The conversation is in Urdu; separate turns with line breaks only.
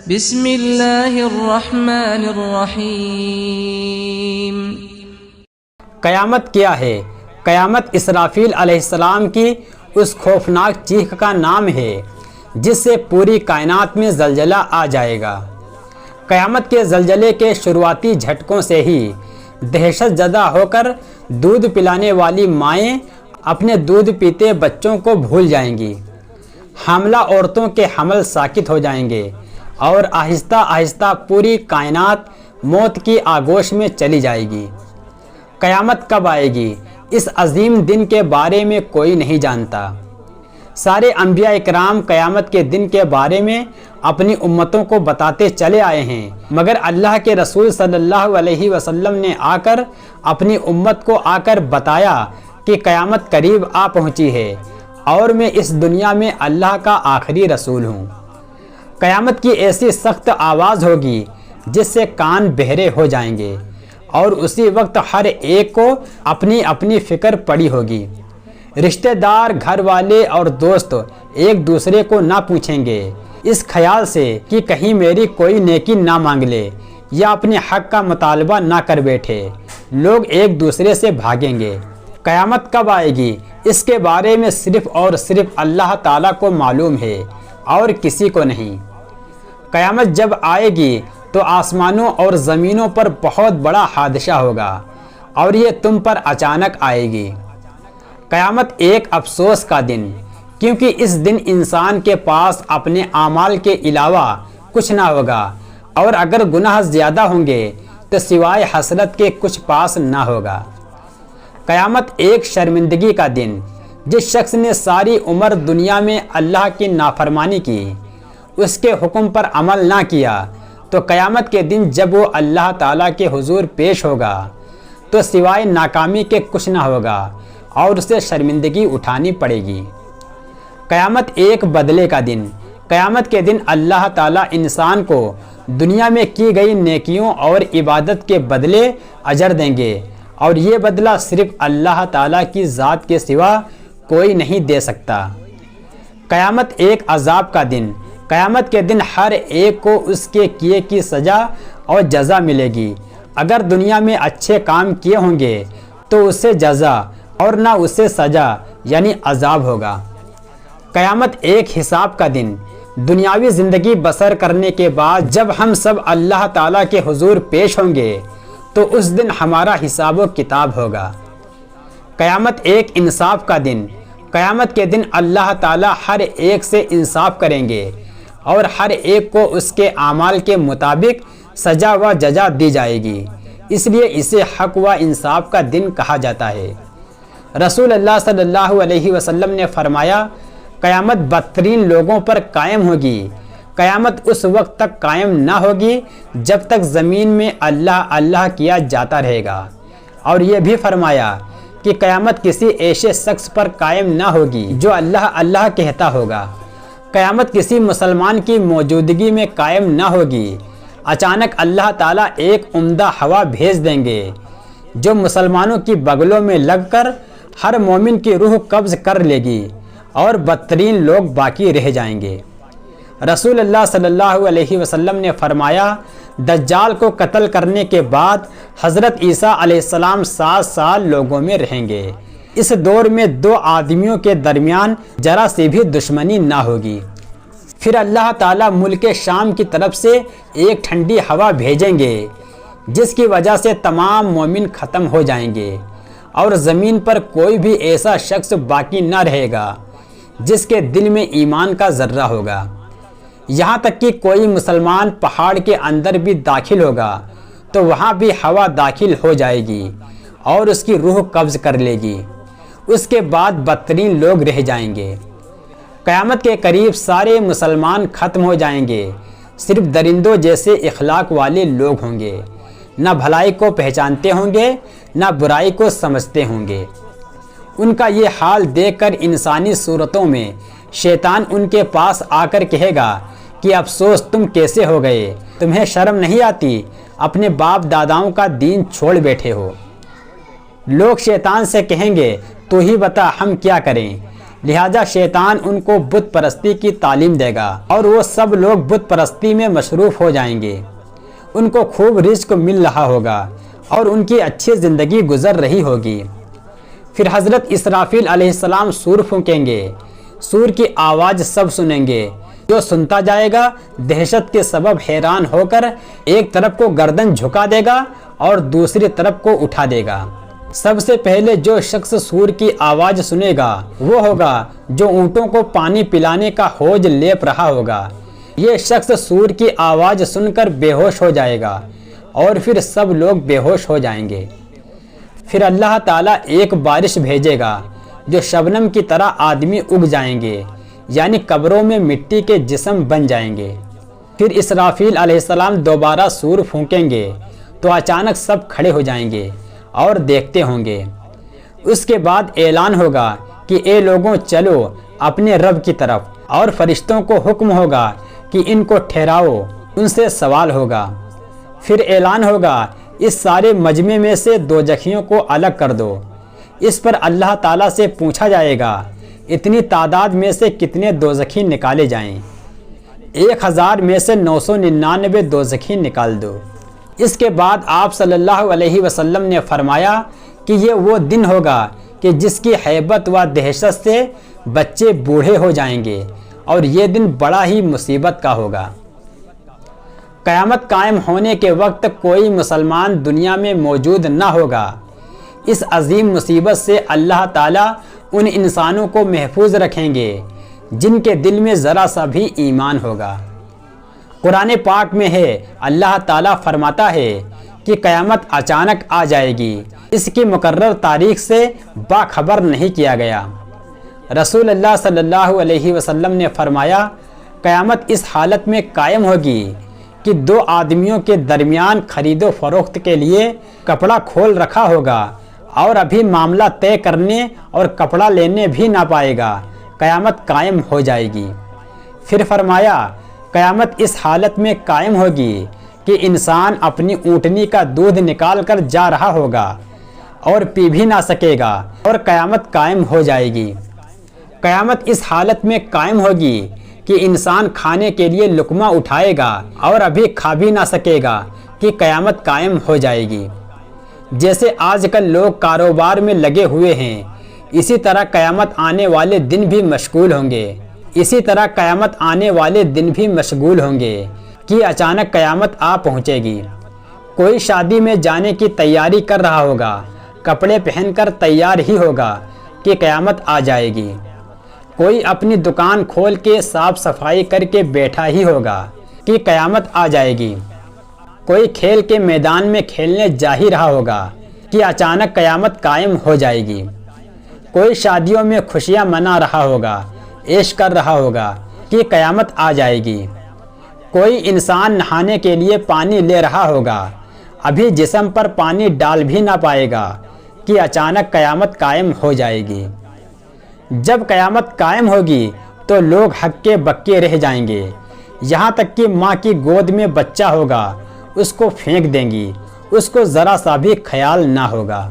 بسم اللہ الرحمن الرحیم۔
قیامت کیا ہے؟ قیامت اسرافیل علیہ السلام کی اس خوفناک چیخ کا نام ہے جس سے پوری کائنات میں زلزلہ آ جائے گا۔ قیامت کے زلزلے کے شروعاتی جھٹکوں سے ہی دہشت زدہ ہو کر دودھ پلانے والی مائیں اپنے دودھ پیتے بچوں کو بھول جائیں گی۔ حاملہ عورتوں کے حمل ساکت ہو جائیں گے اور آہستہ آہستہ پوری کائنات موت کی آغوش میں چلی جائے گی۔ قیامت کب آئے گی اس عظیم دن کے بارے میں کوئی نہیں جانتا۔ سارے انبیاء اکرام قیامت کے دن کے بارے میں اپنی امتوں کو بتاتے چلے آئے ہیں، مگر اللہ کے رسول صلی اللہ علیہ وسلم نے آ کر اپنی امت کو بتایا کہ قیامت قریب آ پہنچی ہے اور میں اس دنیا میں اللہ کا آخری رسول ہوں۔ قیامت کی ایسی سخت آواز ہوگی جس سے کان بہرے ہو جائیں گے اور اسی وقت ہر ایک کو اپنی اپنی فکر پڑی ہوگی۔ رشتہ دار، گھر والے اور دوست ایک دوسرے کو نہ پوچھیں گے اس خیال سے کہ کہیں میری کوئی نیکی نہ مانگ لے یا اپنے حق کا مطالبہ نہ کر بیٹھے۔ لوگ ایک دوسرے سے بھاگیں گے۔ قیامت کب آئے گی اس کے بارے میں صرف اور صرف اللہ تعالیٰ کو معلوم ہے اور کسی کو نہیں۔ قیامت جب آئے گی تو آسمانوں اور زمینوں پر بہت بڑا حادثہ ہوگا اور یہ تم پر اچانک آئے گی۔ قیامت ایک افسوس کا دن، کیونکہ اس دن انسان کے پاس اپنے اعمال کے علاوہ کچھ نہ ہوگا، اور اگر گناہ زیادہ ہوں گے تو سوائے حسرت کے کچھ پاس نہ ہوگا۔ قیامت ایک شرمندگی کا دن، جس شخص نے ساری عمر دنیا میں اللہ کی نافرمانی کی، اس کے حکم پر عمل نہ کیا، تو قیامت کے دن جب وہ اللہ تعالیٰ کے حضور پیش ہوگا تو سوائے ناکامی کے کچھ نہ ہوگا اور اسے شرمندگی اٹھانی پڑے گی۔ قیامت ایک بدلے کا دن، قیامت کے دن اللہ تعالیٰ انسان کو دنیا میں کی گئی نیکیوں اور عبادت کے بدلے اجر دیں گے، اور یہ بدلہ صرف اللہ تعالیٰ کی ذات کے سوا کوئی نہیں دے سکتا۔ قیامت ایک عذاب کا دن، قیامت کے دن ہر ایک کو اس کے کیے کی سزا اور جزا ملے گی۔ اگر دنیا میں اچھے کام کیے ہوں گے تو اسے جزا اور نہ اسے سزا یعنی عذاب ہوگا۔ قیامت ایک حساب کا دن، دنیاوی زندگی بسر کرنے کے بعد جب ہم سب اللہ تعالیٰ کے حضور پیش ہوں گے تو اس دن ہمارا حساب و کتاب ہوگا۔ قیامت ایک انصاف کا دن، قیامت کے دن اللہ تعالیٰ ہر ایک سے انصاف کریں گے اور ہر ایک کو اس کے اعمال کے مطابق سزا و جزا دی جائے گی، اس لیے اسے حق و انصاف کا دن کہا جاتا ہے۔ رسول اللہ صلی اللہ علیہ وسلم نے فرمایا، قیامت بدترین لوگوں پر قائم ہوگی۔ قیامت اس وقت تک قائم نہ ہوگی جب تک زمین میں اللہ اللہ کیا جاتا رہے گا، اور یہ بھی فرمایا کہ قیامت کسی ایسے شخص پر قائم نہ ہوگی جو اللہ اللہ کہتا ہوگا۔ قیامت کسی مسلمان کی موجودگی میں قائم نہ ہوگی۔ اچانک اللہ تعالیٰ ایک عمدہ ہوا بھیج دیں گے جو مسلمانوں کی بغلوں میں لگ کر ہر مومن کی روح قبض کر لے گی اور بدترین لوگ باقی رہ جائیں گے۔ رسول اللہ صلی اللہ علیہ وسلم نے فرمایا، دجال کو قتل کرنے کے بعد حضرت عیسیٰ علیہ السلام 7 سال لوگوں میں رہیں گے۔ اس دور میں 2 آدمیوں کے درمیان ذرا سے بھی دشمنی نہ ہوگی۔ پھر اللہ تعالیٰ ملک شام کی طرف سے ایک ٹھنڈی ہوا بھیجیں گے جس کی وجہ سے تمام مومن ختم ہو جائیں گے اور زمین پر کوئی بھی ایسا شخص باقی نہ رہے گا جس کے دل میں ایمان کا ذرہ ہوگا۔ یہاں تک کہ کوئی مسلمان پہاڑ کے اندر بھی داخل ہوگا تو وہاں بھی ہوا داخل ہو جائے گی اور اس کی روح قبض کر لے گی۔ اس کے بعد بدترین لوگ رہ جائیں گے۔ قیامت کے قریب سارے مسلمان ختم ہو جائیں گے، صرف درندوں جیسے اخلاق والے لوگ ہوں گے، نہ بھلائی کو پہچانتے ہوں گے نہ برائی کو سمجھتے ہوں گے۔ ان کا یہ حال دیکھ کر انسانی صورتوں میں شیطان ان کے پاس آ کر کہے گا کہ افسوس تم کیسے ہو گئے، تمہیں شرم نہیں آتی، اپنے باپ داداؤں کا دین چھوڑ بیٹھے ہو۔ لوگ شیطان سے کہیں گے تو ہی بتا ہم کیا کریں، لہذا شیطان ان کو بت پرستی کی تعلیم دے گا اور وہ سب لوگ بت پرستی میں مصروف ہو جائیں گے۔ ان کو خوب رزق مل رہا ہوگا اور ان کی اچھی زندگی گزر رہی ہوگی۔ پھر حضرت اسرافیل علیہ السلام سور پھونکیں گے، سور کی آواز سب سنیں گے، جو سنتا جائے گا دہشت کے سبب حیران ہو کر ایک طرف کو گردن جھکا دے گا اور دوسری طرف کو اٹھا دے گا۔ سب سے پہلے جو شخص سور کی آواز سنے گا وہ ہوگا جو اونٹوں کو پانی پلانے کا حوض لیپ رہا ہوگا۔ یہ شخص سور کی آواز سن کر بے ہوش ہو جائے گا اور پھر سب لوگ بے ہوش ہو جائیں گے۔ پھر اللہ تعالیٰ ایک بارش بھیجے گا جو شبنم کی طرح آدمی اگ جائیں گے، یعنی قبروں میں مٹی کے جسم بن جائیں گے۔ پھر اسرافیل علیہ السلام دوبارہ سور پھونکیں گے تو اچانک سب کھڑے ہو جائیں گے اور دیکھتے ہوں گے۔ اس کے بعد اعلان ہوگا کہ اے لوگوں چلو اپنے رب کی طرف، اور فرشتوں کو حکم ہوگا کہ ان کو ٹھہراؤ، ان سے سوال ہوگا۔ پھر اعلان ہوگا اس سارے مجمع میں سے دوزخیوں کو الگ کر دو۔ اس پر اللہ تعالیٰ سے پوچھا جائے گا اتنی تعداد میں سے کتنے دوزخی نکالے جائیں؟ 1000 میں سے 999 دوزخی نکال دو۔ اس کے بعد آپ صلی اللہ علیہ وسلم نے فرمایا کہ یہ وہ دن ہوگا کہ جس کی ہیبت و دہشت سے بچے بوڑھے ہو جائیں گے، اور یہ دن بڑا ہی مصیبت کا ہوگا۔ قیامت قائم ہونے کے وقت کوئی مسلمان دنیا میں موجود نہ ہوگا۔ اس عظیم مصیبت سے اللہ تعالیٰ ان انسانوں کو محفوظ رکھیں گے جن کے دل میں ذرا سا بھی ایمان ہوگا۔ قرآن پاک میں ہے، اللہ تعالیٰ فرماتا ہے کہ قیامت اچانک آ جائے گی، اس کی مقرر تاریخ سے باخبر نہیں کیا گیا۔ رسول اللہ صلی اللہ علیہ وسلم نے فرمایا قیامت اس حالت میں قائم ہوگی کہ 2 آدمیوں کے درمیان خرید و فروخت کے لیے کپڑا کھول رکھا ہوگا اور ابھی معاملہ طے کرنے اور کپڑا لینے بھی نہ پائے گا، قیامت قائم ہو جائے گی۔ پھر فرمایا قیامت اس حالت میں قائم ہوگی کہ انسان اپنی اونٹنی کا دودھ نکال کر جا رہا ہوگا اور پی بھی نہ سکے گا، اور قیامت قائم ہو جائے گی۔ قیامت اس حالت میں قائم ہوگی کہ انسان کھانے کے لیے لقمہ اٹھائے گا اور ابھی کھا بھی نہ سکے گا کہ قیامت قائم ہو جائے گی۔ جیسے آج کل لوگ کاروبار میں لگے ہوئے ہیں، اسی طرح قیامت آنے والے دن بھی مشغول ہوں گے۔ اسی طرح قیامت آنے والے دن بھی مشغول ہوں گے کہ اچانک قیامت آ پہنچے گی۔ کوئی شادی میں جانے کی تیاری کر رہا ہوگا، کپڑے پہن کر تیار ہی ہوگا کہ قیامت آ جائے گی۔ کوئی اپنی دکان کھول کے صاف صفائی کر کے بیٹھا ہی ہوگا کہ قیامت آ جائے گی۔ کوئی کھیل کے میدان میں کھیلنے جا ہی رہا ہوگا کہ اچانک قیامت قائم ہو جائے گی۔ کوئی شادیوں میں خوشیاں منا رہا ہوگا، عیش کر رہا ہوگا کہ قیامت آ جائے گی۔ کوئی انسان نہانے کے لیے پانی لے رہا ہوگا، ابھی جسم پر پانی ڈال بھی نہ پائے گا کہ اچانک قیامت قائم ہو جائے گی۔ جب قیامت قائم ہوگی تو لوگ ہکے بکے رہ جائیں گے، یہاں تک کہ ماں کی گود میں بچہ ہوگا اس کو پھینک دیں گی، اس کو ذرا سا بھی خیال نہ ہوگا۔